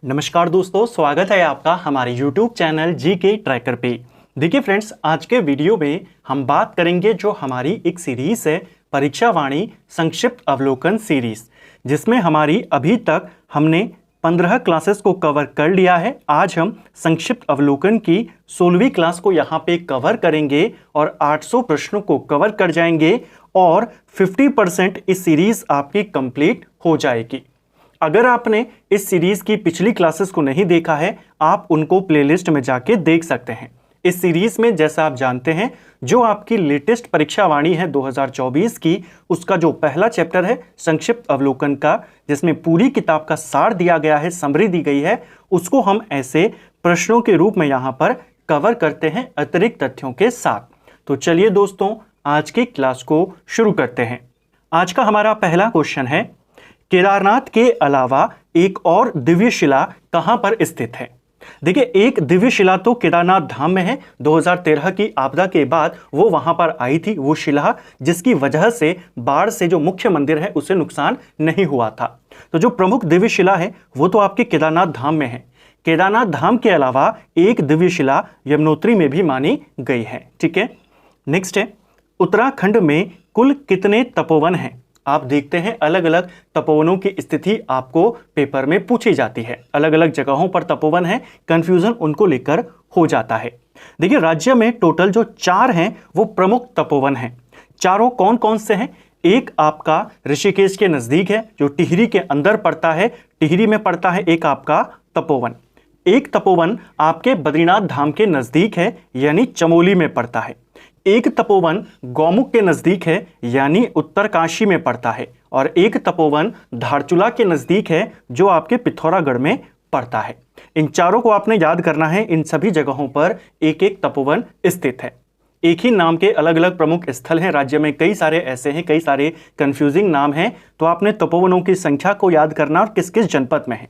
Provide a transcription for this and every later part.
नमस्कार दोस्तों, स्वागत है आपका हमारे YouTube चैनल जीके ट्रैकर पे। देखिए फ्रेंड्स, आज के वीडियो में हम बात करेंगे जो हमारी एक सीरीज है परीक्षा वाणी संक्षिप्त अवलोकन सीरीज, जिसमें हमारी अभी तक हमने 15 क्लासेस को कवर कर लिया है। आज हम संक्षिप्त अवलोकन की 16वीं क्लास को यहाँ पे कवर करेंगे और 800 प्रश्नों को कवर कर जाएंगे और 50% इस सीरीज आपकी कंप्लीट हो जाएगी। अगर आपने इस सीरीज की पिछली क्लासेस को नहीं देखा है, आप उनको प्लेलिस्ट में जाके देख सकते हैं। इस सीरीज में जैसा आप जानते हैं, जो आपकी लेटेस्ट परीक्षा वाणी है 2024 की, उसका जो पहला चैप्टर है संक्षिप्त अवलोकन का, जिसमें पूरी किताब का सार दिया गया है, समरी दी गई है, उसको हम ऐसे प्रश्नों के रूप में यहाँ पर कवर करते हैं अतिरिक्त तथ्यों के साथ। तो चलिए दोस्तों, आज की क्लास को शुरू करते हैं। आज का हमारा पहला क्वेश्चन है, केदारनाथ के अलावा एक और दिव्य शिला कहां पर स्थित है? देखिए, एक दिव्य शिला तो केदारनाथ धाम में है। 2013 की आपदा के बाद वो वहां पर आई थी, वो शिला, जिसकी वजह से बाढ़ से जो मुख्य मंदिर है उसे नुकसान नहीं हुआ था। तो जो प्रमुख दिव्य शिला है वो तो आपके केदारनाथ धाम में है। केदारनाथ धाम के अलावा एक दिव्य शिला यमुनोत्री में भी मानी गई है। ठीक है, नेक्स्ट है, उत्तराखंड में कुल कितने तपोवन हैं? आप देखते हैं अलग अलग तपोवनों की स्थिति आपको पेपर में पूछी जाती है। अलग अलग जगहों पर तपोवन है, कंफ्यूजन उनको लेकर हो जाता है। देखिए, राज्य में टोटल जो 4 हैं वो प्रमुख तपोवन हैं। चारों कौन कौन से हैं? एक आपका ऋषिकेश के नजदीक है, जो टिहरी के अंदर पड़ता है, टिहरी में पड़ता है एक आपका तपोवन। एक तपोवन आपके बद्रीनाथ धाम के नजदीक है, यानी चमोली में पड़ता है। एक तपोवन गौमुख के नजदीक है, यानी उत्तरकाशी में पड़ता है। और एक तपोवन धारचूला के नजदीक है, जो आपके पिथौरागढ़ में पड़ता है। इन चारों को आपने याद करना है। इन सभी जगहों पर एक एक तपोवन स्थित है। एक ही नाम के अलग अलग प्रमुख स्थल हैं। राज्य में कई सारे ऐसे हैं, कई सारे कंफ्यूजिंग नाम हैं। तो आपने तपोवनों की संख्या को याद करना और किस किस जनपद में है।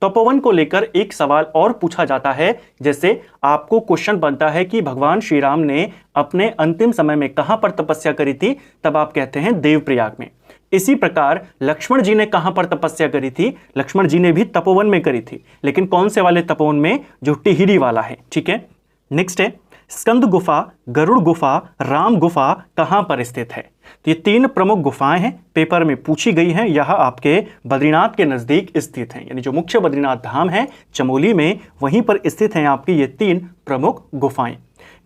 तपोवन को लेकर एक सवाल और पूछा जाता है, जैसे आपको क्वेश्चन बनता है कि भगवान श्री राम ने अपने अंतिम समय में कहां पर तपस्या करी थी? तब आप कहते हैं देवप्रयाग में। इसी प्रकार लक्ष्मण जी ने कहां पर तपस्या करी थी? लक्ष्मण जी ने भी तपोवन में करी थी, लेकिन कौन से वाले तपोवन में? जो टिहरी वाला है। ठीक है, नेक्स्ट है, स्कंद गुफा, गरुड़ गुफा, राम गुफा कहां पर स्थित है? तो ये 3 प्रमुख गुफाएं हैं, पेपर में पूछी गई हैं। यह आपके बद्रीनाथ के नजदीक स्थित हैं, यानी जो मुख्य बद्रीनाथ धाम है चमोली में, वहीं पर स्थित हैं आपकी ये 3 प्रमुख गुफाएं।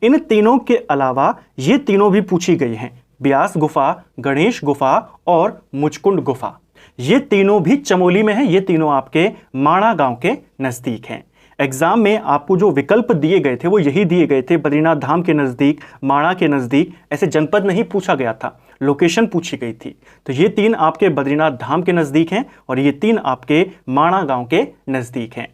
इन तीनों के अलावा ये तीनों भी पूछी गई हैं, ब्यास गुफा, गणेश गुफा और मुचकुंड गुफा। ये तीनों भी चमोली में है। ये तीनों आपके माणा गांव के नजदीक हैं। एग्जाम में आपको जो विकल्प दिए गए थे वो यही दिए गए थे, बद्रीनाथ धाम के नज़दीक, माणा के नज़दीक। ऐसे जनपद नहीं पूछा गया था, लोकेशन पूछी गई थी। तो ये 3 आपके बद्रीनाथ धाम के नज़दीक हैं और ये 3 आपके माणा गांव के नज़दीक हैं।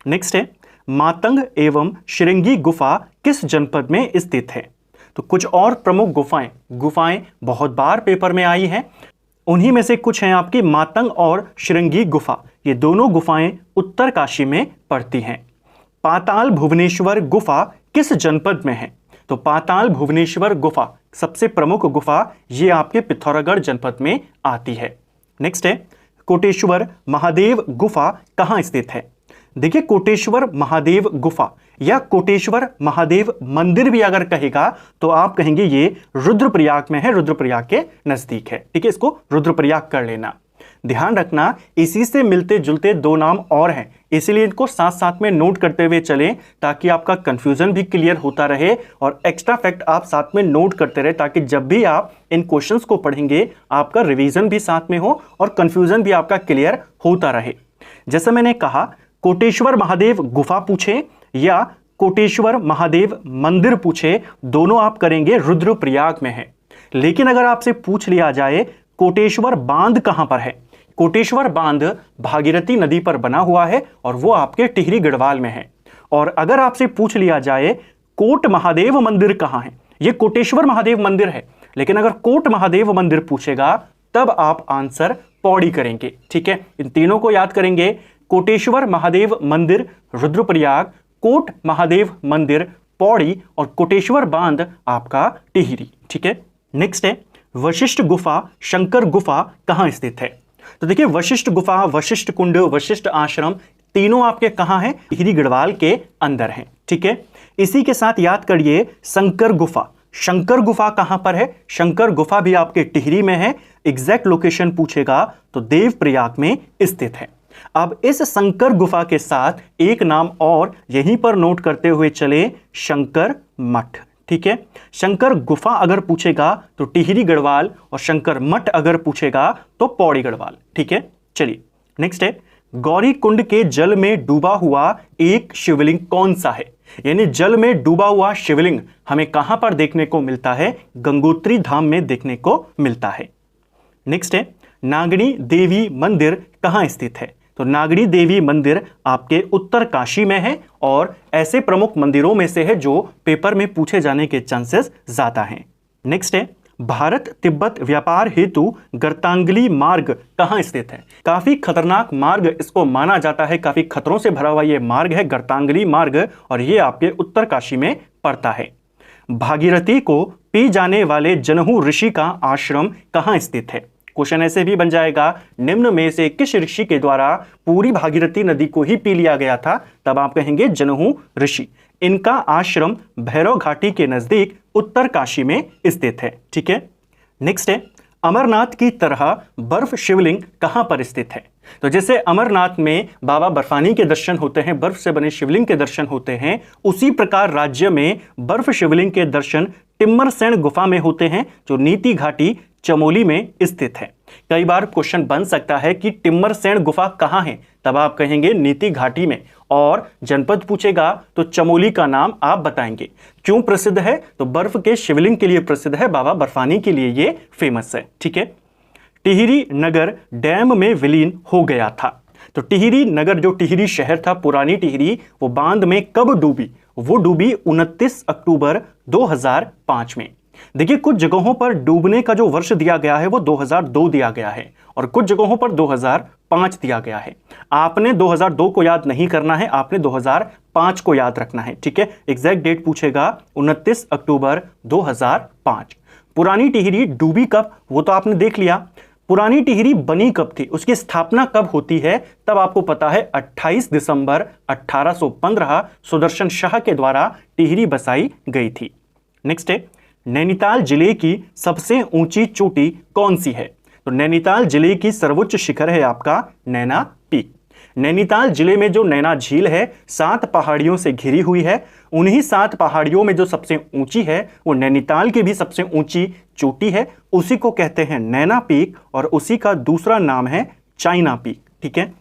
नेक्स्ट है, मातंग एवं श्रृंगी गुफा किस जनपद में स्थित है? तो कुछ और प्रमुख गुफाएं बहुत बार पेपर में आई हैं। उन्हीं में से कुछ हैं आपकी मातंग और श्रृंगी गुफा। ये दोनों गुफाएं उत्तरकाशी में पड़ती हैं। पाताल भुवनेश्वर गुफा किस जनपद में है? तो पाताल भुवनेश्वर गुफा सबसे प्रमुख गुफा, ये आपके पिथौरागढ़ जनपद में आती है। नेक्स्ट है, कोटेश्वर महादेव गुफा कहां स्थित है? देखिए, कोटेश्वर महादेव गुफा या कोटेश्वर महादेव मंदिर भी अगर कहेगा तो आप कहेंगे ये रुद्रप्रयाग में है, रुद्रप्रयाग के नजदीक है। ठीक है, इसको रुद्रप्रयाग कर लेना। ध्यान रखना, इसी से मिलते जुलते 2 नाम और हैं, इसीलिए इनको साथ साथ में नोट करते हुए चलें, ताकि आपका कंफ्यूजन भी क्लियर होता रहे और एक्स्ट्रा फैक्ट आप साथ में नोट करते रहे, ताकि जब भी आप इन क्वेश्चंस को पढ़ेंगे आपका रिवीजन भी साथ में हो और कंफ्यूजन भी आपका क्लियर होता रहे। जैसा मैंने कहा, कोटेश्वर महादेव गुफा पूछे या कोटेश्वर महादेव मंदिर पूछे, दोनों आप करेंगे रुद्रप्रयाग में है। लेकिन अगर आपसे पूछ लिया जाए कोटेश्वर बांध कहां पर है? कोटेश्वर बांध भागीरथी नदी पर बना हुआ है और वो आपके टिहरी गढ़वाल में है। और अगर आपसे पूछ लिया जाए कोट महादेव मंदिर कहां है? ये कोटेश्वर महादेव मंदिर है, लेकिन अगर कोट महादेव मंदिर पूछेगा तब आप आंसर पौड़ी करेंगे। ठीक है, इन तीनों को याद करेंगे, कोटेश्वर महादेव मंदिर रुद्रप्रयाग, कोट महादेव मंदिर पौड़ी और कोटेश्वर बांध आपका टिहरी। ठीक है, नेक्स्ट है, वशिष्ठ गुफा, शंकर गुफा कहां स्थित है? तो देखिए, वशिष्ठ गुफा, वशिष्ठ कुंड, वशिष्ठ आश्रम तीनों आपके कहां हैं? टिहरी गढ़वाल के अंदर हैं। ठीक है, इसी के साथ याद करिए शंकर गुफा। शंकर गुफा कहां पर है? शंकर गुफा भी आपके टिहरी में है। एग्जैक्ट लोकेशन पूछेगा तो देवप्रयाग में स्थित है। अब इस शंकर गुफा के साथ एक नाम और यहीं पर नोट करते हुए चले, शंकर मठ। ठीक है, शंकर गुफा अगर पूछेगा तो टिहरी गढ़वाल, और शंकर मठ अगर पूछेगा तो पौड़ी गढ़वाल। ठीक है, चलिए नेक्स्ट है, गौरी कुंड के जल में डूबा हुआ एक शिवलिंग कौन सा है? यानी जल में डूबा हुआ शिवलिंग हमें कहां पर देखने को मिलता है? गंगोत्री धाम में देखने को मिलता है। नेक्स्ट है, नागणी देवी मंदिर कहां स्थित है? तो नागणी देवी मंदिर आपके उत्तर काशी में है और ऐसे प्रमुख मंदिरों में से है जो पेपर में पूछे जाने के चांसेस ज्यादा हैं। नेक्स्ट है, भारत तिब्बत व्यापार हेतु गर्तांगली मार्ग कहां स्थित है? काफी खतरनाक मार्ग इसको माना जाता है, काफी खतरों से भरा हुआ यह मार्ग है गर्तांगली मार्ग, और यह आपके उत्तर काशी में पड़ता है। भागीरथी को पी जाने वाले जनहू ऋषि का आश्रम कहां स्थित है? क्वेश्चन ऐसे भी बन जाएगा, निम्न में से किस ऋषि के द्वारा पूरी भागीरथी नदी को ही पी लिया गया था? तब आप कहेंगे जनहू ऋषि। इनका आश्रम भैरव घाटी के नजदीक उत्तर काशी में स्थित है। ठीक है, नेक्स्ट है, अमरनाथ की तरह बर्फ शिवलिंग कहां पर स्थित है? तो जैसे अमरनाथ में बाबा बर्फानी के दर्शन होते हैं, बर्फ से बने शिवलिंग के दर्शन होते हैं, उसी प्रकार राज्य में बर्फ शिवलिंग के दर्शन टिम्मरसैण गुफा में होते हैं जो नीति घाटी चमोली में स्थित है। कई बार क्वेश्चन बन सकता है कि टिम्मरसैण गुफा कहां है? तब आप कहेंगे नीति घाटी में, और जनपद पूछेगा तो चमोली का नाम आप बताएंगे। क्यों प्रसिद्ध है? तो बर्फ के शिवलिंग के लिए प्रसिद्ध है, बाबा बर्फानी के लिए ये फेमस है। ठीक है, टिहरी नगर डैम में विलीन हो गया था। तो टिहरी नगर जो टिहरी शहर था, पुरानी टिहरी, वो बांध में कब डूबी? वो डूबी 29 अक्टूबर 2005 में। देखिए, कुछ जगहों पर डूबने का जो वर्ष दिया गया है वो 2002 दिया गया है, और कुछ जगहों पर 2005 दिया गया है। आपने 2002 को याद नहीं करना है, आपने 2005 को याद रखना है। ठीक है, एग्जैक्ट डेट पूछेगा 29 अक्टूबर 2005। पुरानी टिहरी डूबी कब? वो तो आपने देख लिया। पुरानी टिहरी बनी कब थी, उसकी स्थापना कब होती है? तब आपको पता है 28 दिसंबर 1815 सुदर्शन शाह के द्वारा टिहरी बसाई गई थी। नेक्स्ट है, नैनीताल जिले की सबसे ऊंची चोटी कौन सी है? तो नैनीताल जिले की सर्वोच्च शिखर है आपका नैना पीक। नैनीताल जिले में जो नैना झील है 7 पहाड़ियों से घिरी हुई है। उन्हीं 7 पहाड़ियों में जो सबसे ऊंची है वो नैनीताल की भी सबसे ऊंची चोटी है, उसी को कहते हैं नैना पीक, और उसी का दूसरा नाम है चाइना पीक। ठीक है,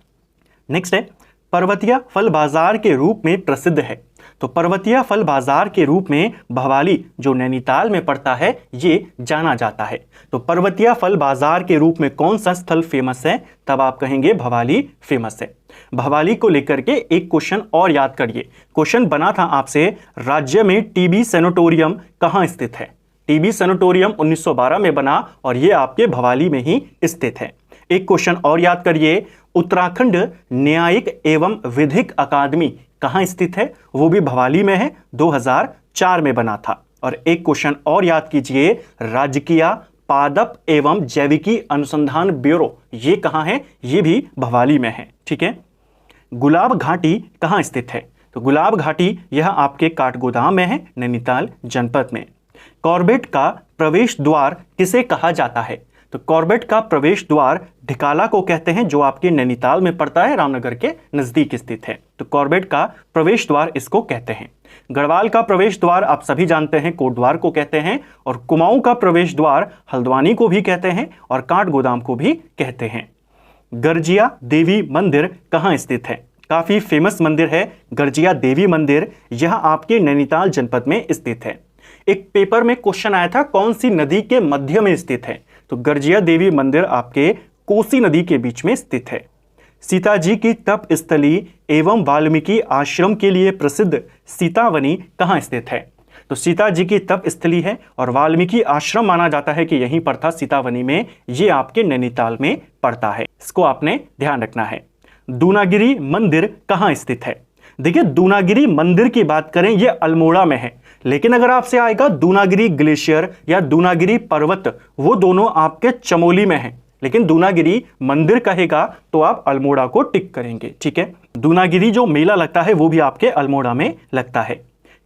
नेक्स्ट है, पर्वतीय फल बाजार के रूप में प्रसिद्ध है। तो पर्वतीय फल बाजार के रूप में भवाली जो नैनीताल में पड़ता है ये जाना जाता है। तो पर्वतीय फल बाजार के रूप में कौन सा स्थल फेमस है? तब आप कहेंगे भवाली फेमस है। भवाली को लेकर के एक क्वेश्चन और याद करिए। क्वेश्चन बना था आपसे, राज्य में टीबी सैनिटोरियम कहां स्थित है? टीबी सैनिटोरियम 1912 में बना और ये आपके भवाली में ही स्थित है। एक क्वेश्चन और याद करिए, उत्तराखंड न्यायिक एवं विधिक अकादमी कहां स्थित है? वो भी भवाली में है, 2004 में बना था। और एक क्वेश्चन और याद कीजिए, राजकीय पादप एवं जैविकी अनुसंधान ब्यूरो ये कहां है? ये भी भवाली में है। ठीक है, गुलाब घाटी कहां स्थित है? तो गुलाब घाटी यह आपके काठगोदाम में है, नैनीताल जनपद में। कॉर्बेट का प्रवेश द्वार किसे कहा जाता है? तो कॉर्बेट का प्रवेश द्वार ढिकाला को कहते हैं, जो आपके नैनीताल में पड़ता है, रामनगर के नजदीक स्थित है। तो कॉर्बेट का प्रवेश द्वार इसको कहते हैं। गढ़वाल का प्रवेश द्वार आप सभी जानते हैं, कोटद्वार को कहते हैं, और कुमाऊं का प्रवेश द्वार हल्द्वानी को भी कहते हैं और काठगोदाम को भी कहते हैं। गर्जिया देवी मंदिर कहां स्थित है? काफी फेमस मंदिर है गर्जिया देवी मंदिर, यह आपके नैनीताल जनपद में स्थित है। एक पेपर में क्वेश्चन आया था कौन सी नदी के मध्य में स्थित है? तो गर्जिया देवी मंदिर आपके कोसी नदी के बीच में स्थित है। सीता जी की तप स्थली एवं वाल्मीकि आश्रम के लिए प्रसिद्ध सीतावनी कहां स्थित है? तो सीता जी की तप स्थली है और वाल्मीकि आश्रम माना जाता है कि यहीं पर था सीतावनी में, ये आपके नैनीताल में पड़ता है, इसको आपने ध्यान रखना है। दूनागिरी मंदिर कहां स्थित है? देखिए, दूनागिरी मंदिर की बात करें ये अल्मोड़ा में है, लेकिन अगर आपसे आएगा दूनागिरी ग्लेशियर या दूनागिरी पर्वत, वो दोनों आपके चमोली में है। लेकिन दूनागिरी मंदिर कहेगा तो आप अल्मोड़ा को टिक करेंगे। ठीक है, दूनागिरी जो मेला लगता है वो भी आपके अल्मोड़ा में लगता है।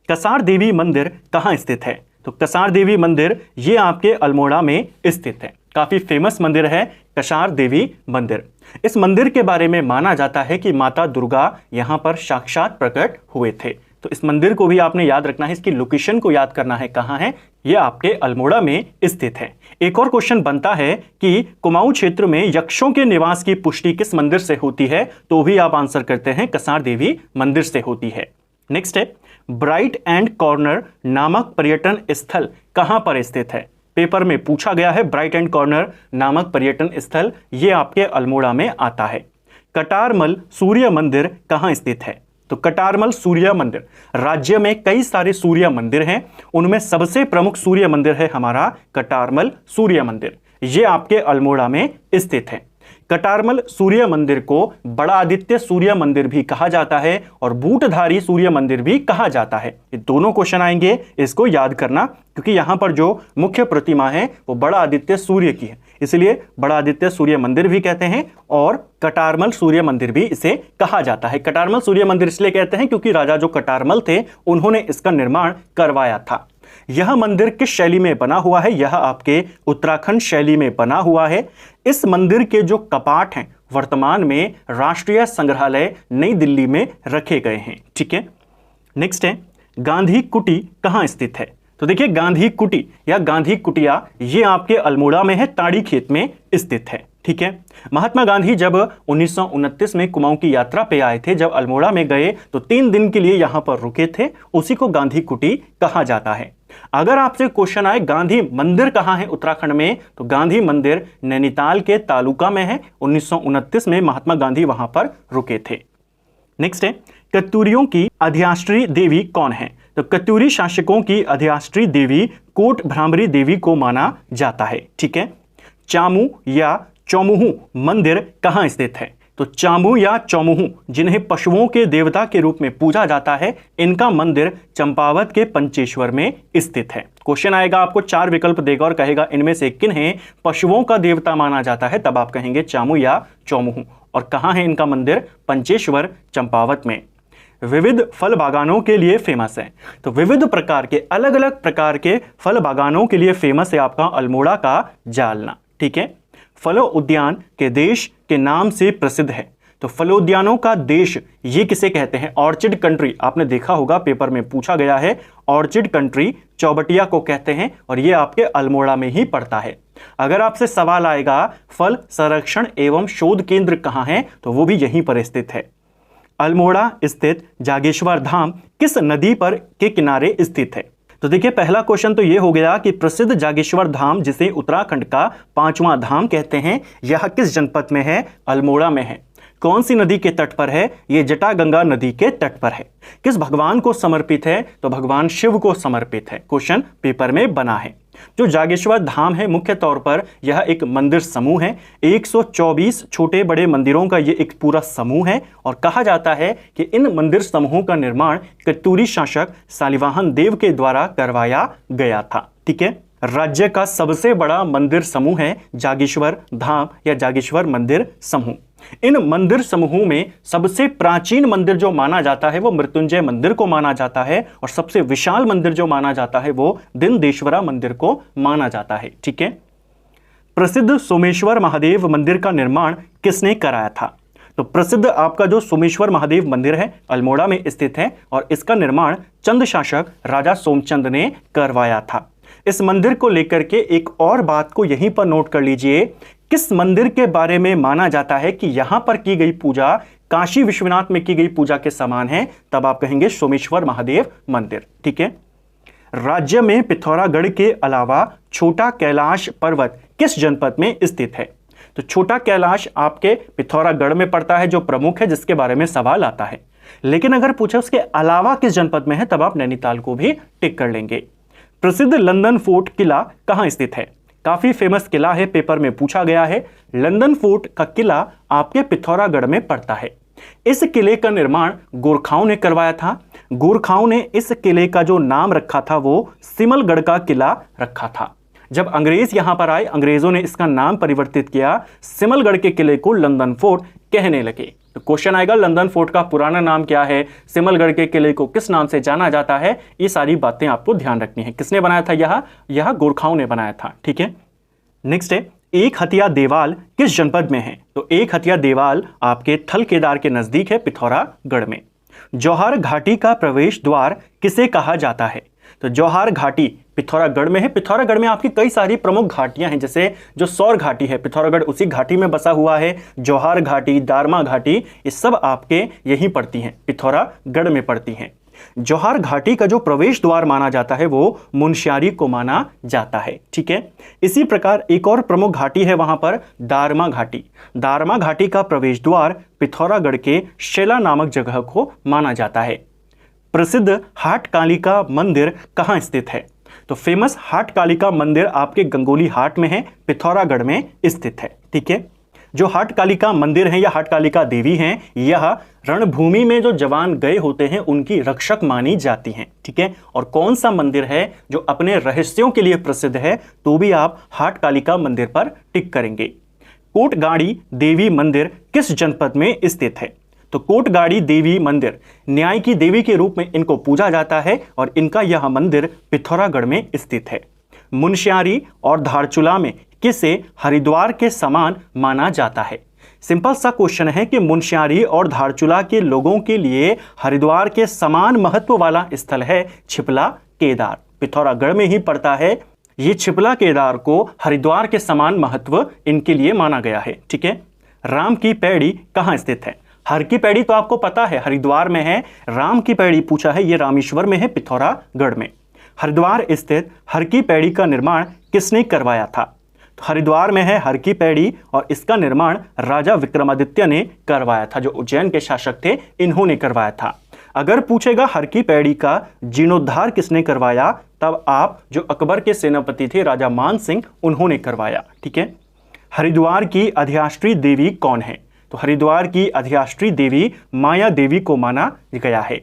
कसार देवी मंदिर कहाँ स्थित है? तो कसार देवी मंदिर ये आपके अल्मोड़ा में स्थित है। काफी फेमस मंदिर है कसार देवी मंदिर। इस मंदिर के बारे में माना जाता है कि माता दुर्गा यहां पर साक्षात प्रकट हुए थे। तो इस मंदिर को भी आपने याद रखना है, इसकी लोकेशन को याद करना है, कहां है, ये आपके अल्मोड़ा में स्थित है। एक और क्वेश्चन बनता है कि कुमाऊं क्षेत्र में यक्षों के निवास की पुष्टि किस मंदिर से होती है? तो भी आप आंसर करते हैं कसार देवी मंदिर से होती है। नेक्स्ट है, ब्राइट एंड कॉर्नर नामक पर्यटन स्थल कहां पर स्थित है? पेपर में पूछा गया है। ब्राइट एंड कॉर्नर नामक पर्यटन स्थल ये आपके अल्मोड़ा में आता है। कटारमल सूर्य मंदिर कहां स्थित है? तो कटारमल सूर्य मंदिर, राज्य में कई सारे सूर्य मंदिर हैं, उनमें सबसे प्रमुख सूर्य मंदिर है हमारा कटारमल सूर्य मंदिर। ये आपके अल्मोड़ा में स्थित है। कटारमल सूर्य मंदिर को बड़ा आदित्य सूर्य मंदिर भी कहा जाता है और बूटधारी सूर्य मंदिर भी कहा जाता है। ये दोनों क्वेश्चन आएंगे, इसको याद करना, क्योंकि यहां पर जो मुख्य प्रतिमा है वो बड़ा आदित्य सूर्य की है, इसलिए बड़ा आदित्य सूर्य मंदिर भी कहते हैं और कटारमल सूर्य मंदिर भी इसे कहा जाता है। कटारमल सूर्य मंदिर इसलिए कहते हैं क्योंकि राजा जो कटारमल थे उन्होंने इसका निर्माण करवाया था। यह मंदिर किस शैली में बना हुआ है? यह आपके उत्तराखंड शैली में बना हुआ है। इस मंदिर के जो कपाट हैं वर्तमान में राष्ट्रीय संग्रहालय नई दिल्ली में रखे गए हैं। ठीक है, नेक्स्ट है, गांधी कुटी कहां स्थित है? तो देखिए, गांधी कुटी या गांधी कुटिया ये आपके अल्मोड़ा में है, ताड़ी खेत में स्थित है। ठीक है, महात्मा गांधी जब 1929 में कुमाऊं की यात्रा पे आए थे, जब अल्मोड़ा में गए तो 3 दिन के लिए यहां पर रुके थे, उसी को गांधी कुटी कहा जाता है। अगर आपसे क्वेश्चन आए गांधी मंदिर कहां है उत्तराखंड में, तो गांधी मंदिर नैनीताल के तालुका में है। 1929 में महात्मा गांधी वहां पर रुके थे। नेक्स्ट है, कत्यूरियों की अधिष्ठात्री देवी कौन है? तो कत्यूरी शासकों की अधिष्ठात्री देवी कोट भ्रामरी देवी को माना जाता है। ठीक है, चामू या चौमुहू मंदिर कहां स्थित है? तो चामू या चौमुहू जिन्हें पशुओं के देवता के रूप में पूजा जाता है, इनका मंदिर चंपावत के पंचेश्वर में स्थित है। क्वेश्चन आएगा, आपको 4 विकल्प देगा और कहेगा इनमें से किन्हें पशुओं का देवता माना जाता है, तब आप कहेंगे चामू या चौमुहू। और कहां है इनका मंदिर? पंचेश्वर, चंपावत में। विविध फल बागानों के लिए फेमस है। तो विविध प्रकार के, अलग अलग प्रकार के फल बागानों के लिए फेमस है आपका अल्मोड़ा का जालना। ठीक है, फलों उद्यान के देश के नाम से प्रसिद्ध है। तो फलोद्यानों का देश ये किसे कहते हैं? ऑर्चिड कंट्री, आपने देखा होगा पेपर में पूछा गया है। ऑर्चिड कंट्री चौबटिया को कहते हैं और ये आपके अल्मोड़ा में ही पड़ता है। अगर आपसे सवाल आएगा फल संरक्षण एवं शोध केंद्र कहां है, तो वो भी यहीं पर स्थित है। अल्मोड़ा स्थित जागेश्वर धाम किस नदी पर के किनारे स्थित है? तो देखिए, पहला क्वेश्चन तो ये हो गया कि प्रसिद्ध जागेश्वर धाम जिसे उत्तराखंड का 5वां धाम कहते हैं, यह किस जनपद में है? अल्मोड़ा में है। कौन सी नदी के तट पर है? ये जटागंगा नदी के तट पर है। किस भगवान को समर्पित है? तो भगवान शिव को समर्पित है। क्वेश्चन पेपर में बना है। जो जागेश्वर धाम है मुख्य तौर पर यह एक मंदिर समूह है। 124 छोटे बड़े मंदिरों का ये एक पूरा समूह है और कहा जाता है कि इन मंदिर समूहों का निर्माण कत्यूरी शासक शालिवाहन देव के द्वारा करवाया गया था। ठीक है, राज्य का सबसे बड़ा मंदिर समूह है जागेश्वर धाम या जागेश्वर मंदिर समूह। इन मंदिर समूहों में सबसे प्राचीन मंदिर जो माना जाता है वो मृत्युंजय मंदिर को माना जाता है और सबसे विशाल मंदिर जो माना जाता है वो दिनदेश्वरा मंदिर को माना जाता है। ठीक है, प्रसिद्ध सोमेश्वर महादेव मंदिर का निर्माण किसने कराया था? तो प्रसिद्ध आपका जो सोमेश्वर महादेव मंदिर है अल्मोड़ा में स्थित है और इसका निर्माण चंद शासक राजा सोमचंद ने करवाया था। इस मंदिर को लेकर के एक और बात को यहीं पर नोट कर लीजिए, किस मंदिर के बारे में माना जाता है कि यहां पर की गई पूजा काशी विश्वनाथ में की गई पूजा के समान है, तब आप कहेंगे सोमेश्वर महादेव मंदिर। ठीक है, राज्य में पिथौरागढ़ के अलावा छोटा कैलाश पर्वत किस जनपद में स्थित है? तो छोटा कैलाश आपके पिथौरागढ़ में पड़ता है, जो प्रमुख है, जिसके बारे में सवाल आता है। लेकिन अगर पूछे उसके अलावा किस जनपद में है, तब आप नैनीताल को भी टिक कर लेंगे। प्रसिद्ध लंदन फोर्ट किला कहां स्थित है? काफी फेमस किला है, पेपर में पूछा गया है। लंदन फोर्ट का किला आपके पिथौरागढ़ में पड़ता है। इस किले का निर्माण गोरखाओं ने करवाया था। गोरखाओं ने इस किले का जो नाम रखा था वो सिमलगढ़ का किला रखा था। जब अंग्रेज यहां पर आए, अंग्रेजों ने इसका नाम परिवर्तित किया, सिमलगढ़ के किले को लंदन फोर्ट कहने लगे। तो क्वेश्चन आएगा लंदन फोर्ट का पुराना नाम क्या है, सिमलगढ़ के किले को किस नाम से जाना जाता है। ये सारी बातें आपको ध्यान रखनी है। किसने बनाया था? यह गोरखाओं ने बनाया था। ठीक है, नेक्स्ट है एक हथिया देवाल किस जनपद में है? तो एक हथिया देवाल आपके थल केदार के नजदीक है, पिथौरागढ़ में। जौहर घाटी का प्रवेश द्वार किसे कहा जाता है? तो जौहर घाटी पिथौरागढ़ में है। पिथौरागढ़ में आपकी कई सारी प्रमुख घाटियां हैं, जैसे जो सौर घाटी है, पिथौरागढ़ उसी घाटी में बसा हुआ है। जौहर घाटी, दारमा घाटी, ये सब आपके यहीं पड़ती हैं, पिथौरागढ़ में पड़ती हैं। जौहर घाटी का जो प्रवेश द्वार माना जाता है वो मुनस्यारी को माना जाता है। ठीक है, इसी प्रकार एक और प्रमुख घाटी है वहां पर, दारमा घाटी। दारमा घाटी का प्रवेश द्वार पिथौरागढ़ के शेला नामक जगह को माना जाता है। प्रसिद्ध हाट कालिका मंदिर कहां स्थित है? तो फेमस हाट कालिका मंदिर आपके गंगोली हाट में है, पिथौरागढ़ में स्थित है। ठीक है, जो हाट कालिका मंदिर है या हाट कालिका देवी हैं, यह रणभूमि में जो जवान गए होते हैं उनकी रक्षक मानी जाती हैं। ठीक है, और कौन सा मंदिर है जो अपने रहस्यों के लिए प्रसिद्ध है, तो भी आप हाट कालिका मंदिर पर टिक करेंगे। कोटगाड़ी देवी मंदिर किस जनपद में स्थित है? तो कोटगाड़ी देवी मंदिर न्याय की देवी के रूप में इनको पूजा जाता है और इनका यह मंदिर पिथौरागढ़ में स्थित है। मुनस्यारी और धारचूला में किसे हरिद्वार के समान माना जाता है? सिंपल सा क्वेश्चन है कि मुनस्यारी और धारचूला के लोगों के लिए हरिद्वार के समान महत्व वाला स्थल है छिपला केदार, पिथौरागढ़ में ही पड़ता है। ये छिपला केदार को हरिद्वार के समान महत्व इनके लिए माना गया है। ठीक है, राम की पैड़ी कहाँ स्थित है? हर की पैड़ी तो आपको पता है हरिद्वार में है, राम की पैड़ी पूछा है, ये रामेश्वर में है, पिथौरागढ़ में। हरिद्वार स्थित हर की पैड़ी का निर्माण किसने करवाया था? तो हरिद्वार में है हर की पैड़ी और इसका निर्माण राजा विक्रमादित्य ने करवाया था, जो उज्जैन के शासक थे, इन्होंने करवाया था। अगर पूछेगा हर की पैड़ी का जीर्णोद्धार किसने करवाया, तब आप जो अकबर के सेनापति थे राजा मान सिंह, उन्होंने करवाया। ठीक है, हरिद्वार की अधिष्ठात्री देवी कौन है? तो हरिद्वार की अधिष्ठात्री देवी माया देवी को माना गया है।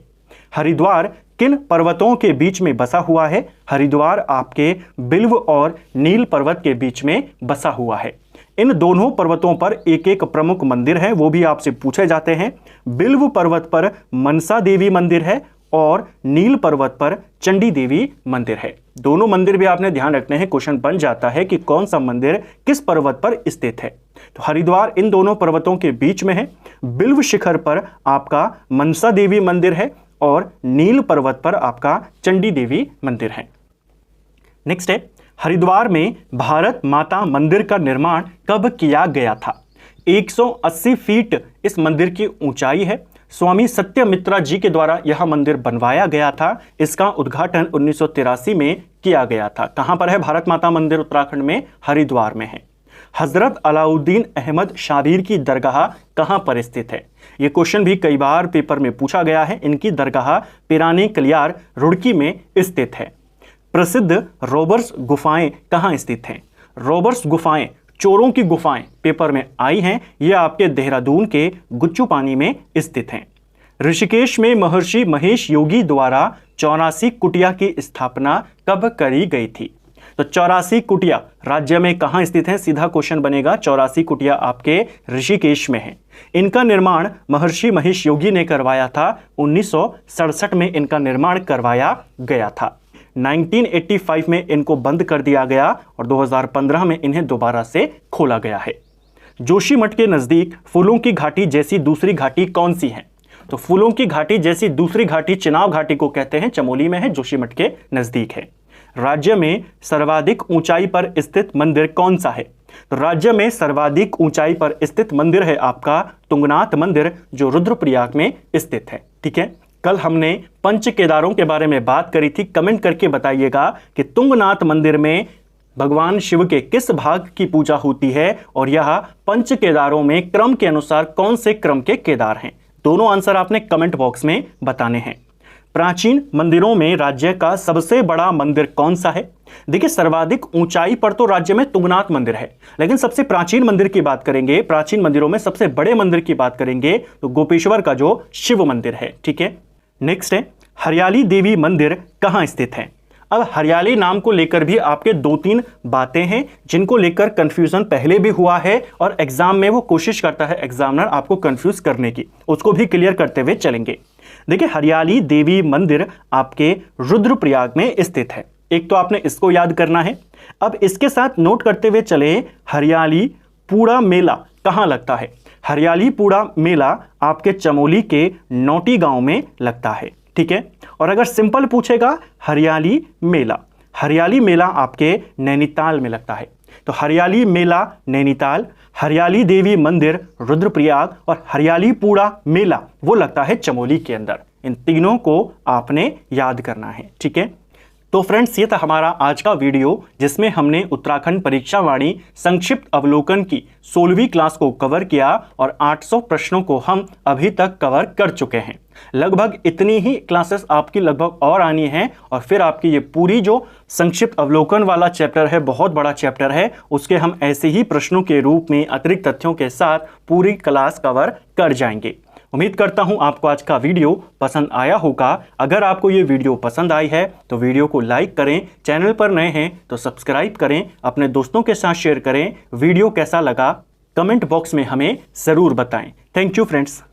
हरिद्वार किन पर्वतों के बीच में बसा हुआ है? हरिद्वार आपके बिल्व और नील पर्वत के बीच में बसा हुआ है। इन दोनों पर्वतों पर एक एक प्रमुख मंदिर है, वो भी आपसे पूछे जाते हैं। बिल्व पर्वत पर मनसा देवी मंदिर है और नील पर्वत पर चंडी देवी मंदिर है। दोनों मंदिर भी आपने ध्यान रखने हैं, क्वेश्चन बन जाता है कि कौन सा मंदिर किस पर्वत पर स्थित है। तो हरिद्वार इन दोनों पर्वतों के बीच में है। बिल्व शिखर पर आपका मनसा देवी मंदिर है और नील पर्वत पर आपका चंडी देवी मंदिर है। नेक्स्ट है हरिद्वार में भारत माता मंदिर का निर्माण कब किया गया था? 180 फीट इस मंदिर की ऊंचाई है। स्वामी सत्यमित्रा जी के द्वारा यह मंदिर बनवाया गया था। इसका उद्घाटन 1983 में किया गया था। कहां पर है भारत माता मंदिर? उत्तराखंड में, हरिद्वार में है। हजरत अलाउद्दीन अहमद शाबिर की दरगाह कहां पर स्थित है? यह क्वेश्चन भी कई बार पेपर में पूछा गया है। इनकी दरगाह पिरानी कलियार, रुड़की में स्थित है। प्रसिद्ध रॉबर्स गुफाएं कहां स्थित हैं? रॉबर्स गुफाएं, चोरों की गुफाएं पेपर में आई हैं। ये आपके देहरादून के गुच्चू पानी में स्थित हैं। ऋषिकेश में महर्षि महेश योगी द्वारा 84 कुटिया की स्थापना कब करी गई थी? तो 84 कुटिया राज्य में कहां स्थित है? सीधा क्वेश्चन बनेगा। 84 कुटिया आपके ऋषिकेश में है। इनका निर्माण महर्षि महेश योगी ने करवाया था। 1967 में इनका निर्माण करवाया गया था। 1985 में इनको बंद कर दिया गया और 2015 में इन्हें दोबारा से खोला गया है। जोशीमठ के नजदीक फूलों की घाटी जैसी दूसरी घाटी कौन सी है? तो फूलों की घाटी जैसी दूसरी घाटी चिनाब घाटी को कहते हैं, चमोली में है, जोशीमठ के नजदीक है। राज्य में सर्वाधिक ऊंचाई पर स्थित मंदिर कौन सा है? तो राज्य में सर्वाधिक ऊंचाई पर स्थित मंदिर है आपका तुंगनाथ मंदिर, जो रुद्रप्रयाग में स्थित है। ठीक है, कल हमने पंच केदारों के बारे में बात करी थी। कमेंट करके बताइएगा कि तुंगनाथ मंदिर में भगवान शिव के किस भाग की पूजा होती है और यह पंच केदारों में क्रम के अनुसार कौन से क्रम के केदार हैं। दोनों आंसर आपने कमेंट बॉक्स में बताने हैं। प्राचीन मंदिरों में राज्य का सबसे बड़ा मंदिर कौन सा है? देखिए, सर्वाधिक ऊंचाई पर तो राज्य में तुंगनाथ मंदिर है, लेकिन सबसे प्राचीन मंदिर की बात करेंगे, प्राचीन मंदिरों में सबसे बड़े मंदिर की बात करेंगे तो गोपेश्वर का जो शिव मंदिर है। ठीक है, नेक्स्ट है हरियाली देवी मंदिर कहां स्थित है? अब हरियाली नाम को लेकर भी आपके 2-3 बातें हैं जिनको लेकर कंफ्यूजन पहले भी हुआ है और एग्जाम में वो कोशिश करता है एग्जामिनर आपको कंफ्यूज करने की, उसको भी क्लियर करते हुए चलेंगे। देखिए, हरियाली देवी मंदिर आपके रुद्रप्रयाग में स्थित है। एक तो आपने इसको याद करना है। अब इसके साथ नोट करते हुए चले, हरियाली पूड़ा मेला कहां लगता है? हरियाली पूड़ा मेला आपके चमोली के नौटी गांव में लगता है, ठीक है। और अगर सिंपल पूछेगा हरियाली मेला आपके नैनीताल में लगता है। तो हरियाली मेला नैनीताल, हरियाली देवी मंदिर रुद्रप्रयाग और हरियाली पूड़ा मेला वो लगता है चमोली के अंदर। इन तीनों को आपने याद करना है, ठीक है। तो फ्रेंड्स, ये था हमारा आज का वीडियो जिसमें हमने उत्तराखंड परीक्षा वाणी संक्षिप्त अवलोकन की 16वीं क्लास को कवर किया और 800 प्रश्नों को हम अभी तक कवर कर चुके हैं। लगभग इतनी ही क्लासेस आपकी लगभग और आनी है और फिर आपकी ये पूरी जो संक्षिप्त अवलोकन वाला चैप्टर है, बहुत बड़ा चैप्टर है, उसके हम ऐसे ही प्रश्नों के रूप में अतिरिक्त तथ्यों के साथ पूरी क्लास कवर कर जाएंगे। उम्मीद करता हूं आपको आज का वीडियो पसंद आया होगा। अगर आपको ये वीडियो पसंद आई है तो वीडियो को लाइक करें, चैनल पर नए हैं तो सब्सक्राइब करें, अपने दोस्तों के साथ शेयर करें। वीडियो कैसा लगा कमेंट बॉक्स में हमें ज़रूर बताएं। Thank you friends.